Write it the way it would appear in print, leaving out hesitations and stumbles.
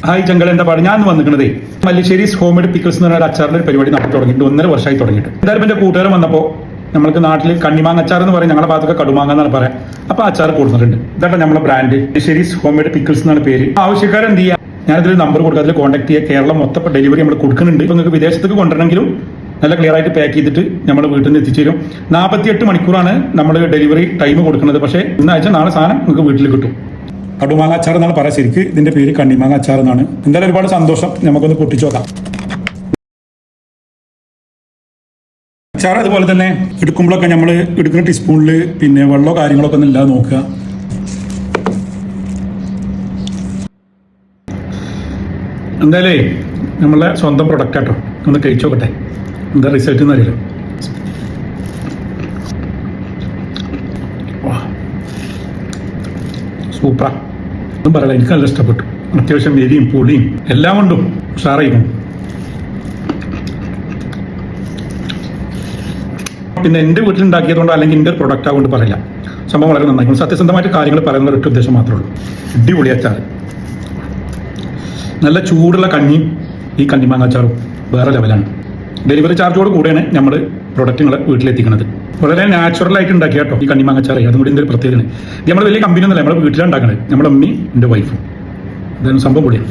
Hi ചങ്കൾ, എന്താ പാട്? ഞാൻ വന്നിരിക്കണതേ മല്ലിശ്ശേരി ഹോംമേഡ് പിക്കിൾസ് എന്ന് പറഞ്ഞ അച്ചാറിന്റെ ഒരു പരിപാടി നമ്മൾ തുടങ്ങിയിട്ട് 1.5 വർഷമായി തുടങ്ങിയിട്ട്. എന്തായാലും എന്റെ കൂട്ടുകാരൻ വന്നപ്പോൾ നമ്മൾക്ക് നാട്ടിൽ കണ്ണിമാങ്ങ അച്ചാർ എന്ന് പറയും, ഞങ്ങളുടെ ഭാഗത്തൊക്കെ കടുമാങ്ങ എന്നാണ് പറയാം. അപ്പൊ അച്ചാർ കൊടുത്തിട്ടുണ്ട്. ഇതാണ് നമ്മുടെ ബ്രാൻഡ് മല്ലിശ്ശേരി ഹോംമേഡ് പിക്കിൾസ് എന്നാണ് പേര്. ആവശ്യക്കാരൻ എന്ത് ചെയ്യാം, ഞാനതിൽ നമ്പർ കൊടുക്കുക, അതിൽ കോൺടാക്ട് ചെയ്യുക. കേരളം മൊത്തം ഡെലിവറി നമ്മൾ കൊടുക്കുന്നുണ്ട്. ഇപ്പൊ നിങ്ങൾക്ക് വിദേശത്തേക്ക് കൊണ്ടുവരണമെങ്കിലും നല്ല ക്ലിയർ ആയിട്ട് പാക്ക് ചെയ്തിട്ട് നമ്മൾ വീട്ടിൽ നിന്ന് എത്തിച്ചേരും. 48 മണിക്കൂറാണ് നമ്മൾ ഡെലിവറി ടൈം കൊടുക്കുന്നത്. പക്ഷേ ഇന്നാഴ്ച നാളെ സാധനം നിങ്ങൾക്ക് വീട്ടിൽ കിട്ടും. കടുമാങ്ങ അച്ചാർ എന്നാണ് പറയാം. ശരിക്ക് ഇതിന്റെ പേര് കണ്ണിമാങ്ങ അച്ചാർ എന്നാണ്. എന്തായാലും ഒരുപാട് സന്തോഷം. നമുക്കൊന്ന് പൊട്ടിച്ചു നോക്കാം. അച്ചാർ അതുപോലെ തന്നെ എടുക്കുമ്പോഴൊക്കെ നമ്മൾ എടുക്കുന്ന ടീസ്പൂണിൽ പിന്നെ വെള്ളമോ കാര്യങ്ങളൊക്കെ ഒന്നും ഇല്ലാതെ നോക്കുക. എന്തായാലേ നമ്മളെ സ്വന്തം പ്രൊഡക്റ്റ് ആട്ടോ, ഒന്ന് കഴിച്ചു നോക്കട്ടെ എന്താ റിസൾട്ട് എന്ന് അറിയില്ല. സൂപ്പറാ, ഒന്നും പറയല, എനിക്ക് നല്ല ഇഷ്ടപ്പെട്ടു. അത്യാവശ്യം എരിയും പുളിയും എല്ലാം കൊണ്ടും ഉഷാറായിരിക്കും. പിന്നെ എൻ്റെ വീട്ടിലുണ്ടാക്കിയതുകൊണ്ടോ അല്ലെങ്കിൽ എൻ്റെ പ്രൊഡക്റ്റ് ആകൊണ്ട് പറയില്ല, സംഭവം വളരെ നന്നായിരിക്കും. സത്യസന്ധമായിട്ട് കാര്യങ്ങൾ പറയുന്ന ഒരൊറ്റ ഉദ്ദേശം മാത്രമേ ഉള്ളൂ. അടിപൊളി അച്ചാർ, നല്ല ചൂടുള്ള കഞ്ഞിയും ഈ കണ്ണിമാങ്ങ അച്ചാറും വേറെ ലെവലാണ്. ഡെലിവറി ചാർജോട് കൂടെയാണ് നമ്മൾ പ്രൊഡക്റ്റുകൾ വീട്ടിലെത്തിക്കുന്നത്. വളരെ നാച്ചുറലായിട്ട് ഉണ്ടാക്കിയ കേട്ടോ ഈ കണ്ണിമാങ്ങ അച്ചാർ. അതും കൂടി എൻ്റെ ഒരു പ്രത്യേകതയാണ്. ഇത് നമ്മൾ വലിയ കമ്പനി ഒന്നുമല്ല, നമ്മുടെ വീട്ടിലാണ് ഉണ്ടാക്കുന്നത്. നമ്മുടെ അമ്മയും എൻ്റെ വൈഫും. അതായത് സംഭവം പൊളിയാണ്.